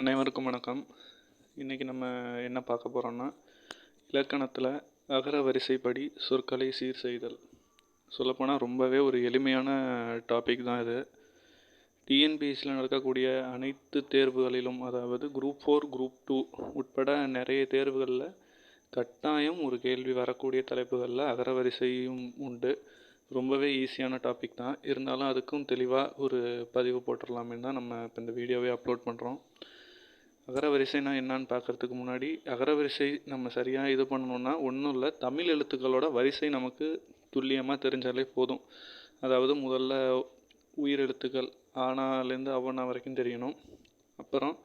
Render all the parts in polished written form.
அனைவருக்கும் வணக்கம். இன்றைக்கி நம்ம என்ன பார்க்க போகிறோம்னா, இலக்கணத்தில் அகர வரிசைப்படி சொற்களை சீர் செய்தல். சொல்லப்போனால் ரொம்பவே ஒரு எளிமையான டாபிக் தான் இது. டிஎன்பிஎஸ்சியில் நடக்கக்கூடிய அனைத்து தேர்வுகளிலும், அதாவது குரூப் 4, குரூப் 2 உட்பட நிறைய தேர்வுகளில் கட்டாயம் ஒரு கேள்வி வரக்கூடிய தலைப்புகளில் அகர வரிசையும் உண்டு. ரொம்பவே ஈஸியான டாபிக் தான். இருந்தாலும் அதுக்கும் தெளிவாக ஒரு பதிவு போட்டுடலாமேன்னு தான் நம்ம இப்போ இந்த வீடியோவே அப்லோட் பண்ணுறோம். அகரவரிசைனா என்னன்னு பார்க்குறதுக்கு முன்னாடி, அகரவரிசை நம்ம சரியாக இது பண்ணணுன்னா ஒன்றும் இல்லை, தமிழ் எழுத்துக்களோட வரிசை நமக்கு துல்லியமாக தெரிஞ்சாலே போதும். அதாவது முதல்ல உயிர் எழுத்துக்கள் ஆனாலேருந்து அவனா வரைக்கும் தெரியணும். அப்புறம்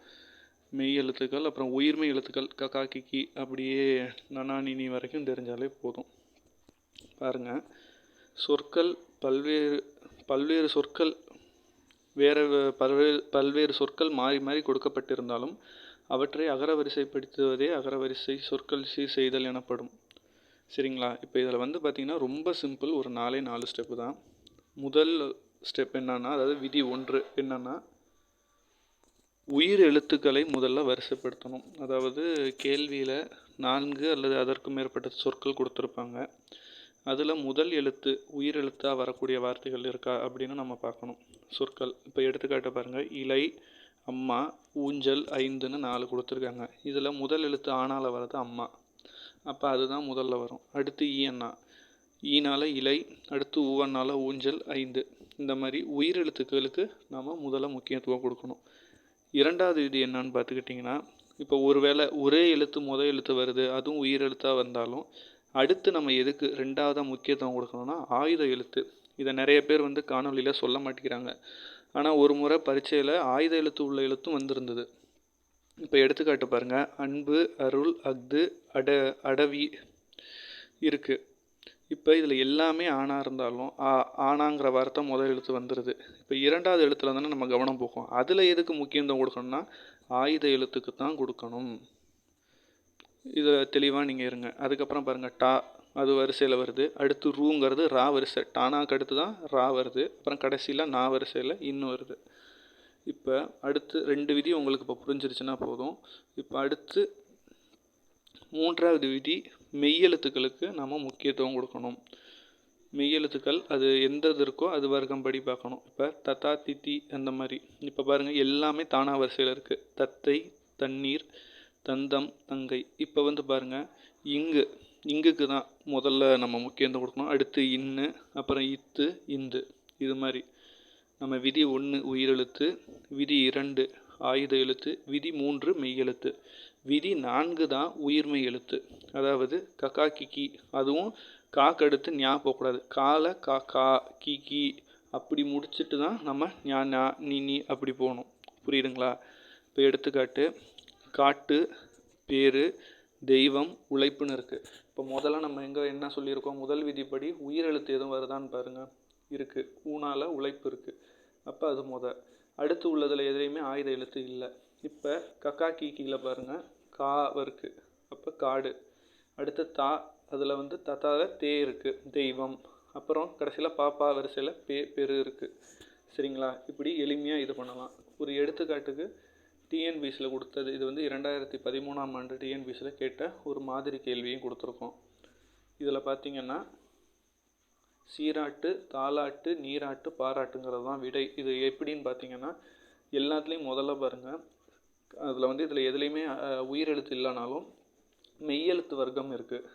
மெய் எழுத்துக்கள், அப்புறம் உயிர்மெய் எழுத்துக்கள் கக்கா கிக்கி அப்படியே நனா நினி வரைக்கும் தெரிஞ்சாலே போதும். பாருங்கள், சொற்கள் பல்வேறு சொற்கள் பல்வேறு சொற்கள் மாறி மாறி கொடுக்கப்பட்டிருந்தாலும் அவற்றை அகரவரிசைப்படுத்துவதே அகரவரிசை சொற்கள் சீர் செய்தல் எனப்படும். சரிங்களா? இப்போ இதில் பார்த்திங்கன்னா ரொம்ப சிம்பிள், ஒரு 4 ஸ்டெப்பு தான். முதல் ஸ்டெப் என்னன்னா, அதாவது விதி 1 என்னன்னா, உயிர் எழுத்துக்களை முதல்ல வரிசைப்படுத்தணும். அதாவது கேள்வியில் 4 அல்லது அதற்கு மேற்பட்ட சொற்கள் கொடுத்துருப்பாங்க. அதில் முதல் எழுத்து உயிர் எழுத்தாக வரக்கூடிய வார்த்தைகள் இருக்கா அப்படின்னு நம்ம பார்க்கணும். சொற்கள் இப்போ எடுத்துக்காட்ட பாருங்கள், இலை, அம்மா, ஊஞ்சல், 5ன்னு 4 கொடுத்துருக்காங்க. இதில் முதல் எழுத்து ஆனால வர்றது அம்மா, அப்போ அதுதான் முதல்ல வரும். அடுத்து ஈயண்ணா, ஈனால் இலை, அடுத்து ஊவண்ணால் ஊஞ்சல், 5. இந்த மாதிரி உயிர் எழுத்துக்களுக்கு நாம் முதல்ல முக்கியத்துவம் கொடுக்கணும். இரண்டாவது விதி என்னன்னு பார்த்துக்கிட்டிங்கன்னா, இப்போ ஒருவேளை ஒரே எழுத்து முதல் எழுத்து வருது, அதுவும் உயிர் எழுத்தாக வந்தாலும் அடுத்து நம்ம எதுக்கு ரெண்டாவதாக முக்கியத்துவம் கொடுக்கணும்னா ஆயுத எழுத்து. இதை நிறைய பேர் காணொலியில் சொல்ல மாட்டேங்கிறாங்க. ஆனால் ஒரு முறை பரீட்சையில் ஆயுத எழுத்து உள்ள எழுத்தும் வந்திருந்தது. இப்போ எடுத்துக்காட்டு பாருங்கள், அன்பு, அருள், அஃது, அடவி இருக்குது. இப்போ இதில் எல்லாமே ஆணாக இருந்தாலும் ஆனாங்கிற வார்த்தை முதல் எழுத்து வந்துடுது. இப்போ இரண்டாவது எழுத்துல தானே நம்ம கவனம் போகும். அதில் எதுக்கு முக்கியத்துவம் கொடுக்கணும்னா ஆயுத எழுத்துக்கு தான் கொடுக்கணும். இதை தெளிவாக நீங்கள் இருங்க. அதுக்கப்புறம் பாருங்கள், டா அது வரிசையில் வருது. அடுத்து ரூங்கிறது ரா வரிசை, டானாக்கு அடுத்து தான் ரா வருது. அப்புறம் கடைசியில் நா வரிசையில் இன்னும் வருது. இப்போ அடுத்து 2 விதி உங்களுக்கு இப்போ புரிஞ்சிருச்சுன்னா போதும். இப்போ அடுத்து 3வது விதி, மெய்யெழுத்துக்களுக்கு நம்ம முக்கியத்துவம் கொடுக்கணும். மெய்யெழுத்துக்கள் அது எந்த இது இருக்கோ அது வர்க்கம் படி பார்க்கணும். இப்போ தத்தா, தித்தி அந்த மாதிரி. இப்போ பாருங்கள், எல்லாமே தானா வரிசையில் இருக்குது. தத்தை, தண்ணீர், தந்தம், தங்கை. இப்போ பாருங்கள், இங்குக்கு தான் முதல்ல நம்ம முக்கியத்துவம் கொடுக்கணும். அடுத்து இன்னு, அப்புறம் இத்து, இந்து. இது மாதிரி நம்ம விதி 1 உயிரெழுத்து, விதி 2 ஆயுத எழுத்து, விதி 3 மெய்யெழுத்து, விதி 4 தான் உயிர்மெய் எழுத்து. அதாவது கக்கா கிக்கி, அதுவும் காக்கு அடுத்து ஞா போகக்கூடாது. காலை கா கா கி கி அப்படி முடிச்சுட்டு தான் நம்ம ஞா ஞா நீ நீ அப்படி போகணும். புரியுதுங்களா? இப்போ எடுத்துக்காட்டு, காட்டு, பேரு, தெய்வம், உழைப்புன்னு இருக்குது. இப்போ முதல்ல நம்ம என்ன சொல்லியிருக்கோம், முதல் விதிப்படி உயிரெழுத்து எதுவும் வருதான்னு பாருங்கள், இருக்குது. ஊனால் உழைப்பு இருக்குது, அப்போ அது அடுத்து உள்ளதில் எதுலேயுமே ஆயுத எழுத்து இல்லை. இப்போ கக்கா கீக்கியில் பாருங்கள், கா இருக்குது, அப்போ காடு. அடுத்து தா, அதில் தத்தாவில் தே இருக்குது, தெய்வம். அப்புறம் கடைசியில் பாப்பா வரிசையில் பெரு இருக்குது. சரிங்களா? இப்படி எளிமையாக இது பண்ணலாம். ஒரு எடுத்துக்காட்டுக்கு டிஎன்பிஎஸ்சியில் கொடுத்தது இது 2013ஆம் ஆண்டு டிஎன்பிஎஸ்சியில் கேட்ட ஒரு மாதிரி கேள்வியும் கொடுத்துருக்கோம். இதில் பார்த்திங்கன்னா, சீராட்டு, தாலாட்டு, நீராட்டு, பாராட்டுங்கிறது தான் விடை. இது எப்படின்னு பார்த்திங்கன்னா, எல்லாத்துலேயும் முதல்ல பாருங்கள், அதில் இதில் எதுலேயுமே உயிரெழுத்து இல்லைனாலும் மெய்யெழுத்து வர்க்கம் இருக்குது.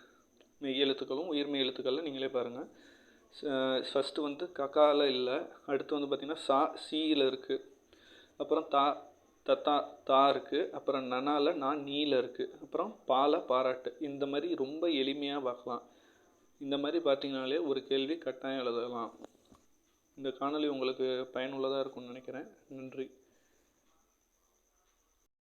மெய்யெழுத்துக்களும் உயிர்மெய் எழுத்துக்களில் நீங்களே பாருங்கள். ஃபஸ்ட்டு கக்காவில் இல்லை, அடுத்து பார்த்திங்கன்னா சா, சீயில் இருக்குது, அப்புறம் தத்தா தா இருக்குது, அப்புறம் நனால நான் நீல இருக்குது, அப்புறம் பால பாராட்டு. இந்த மாதிரி ரொம்ப எளிமையாக பார்க்கலாம். இந்த மாதிரி பார்த்திங்கனாலே ஒரு கேள்வி கட்டாயம் எழுதலாம். இந்த காணொளி உங்களுக்கு பயனுள்ளதாக இருக்கும்னு நினைக்கிறேன். நன்றி.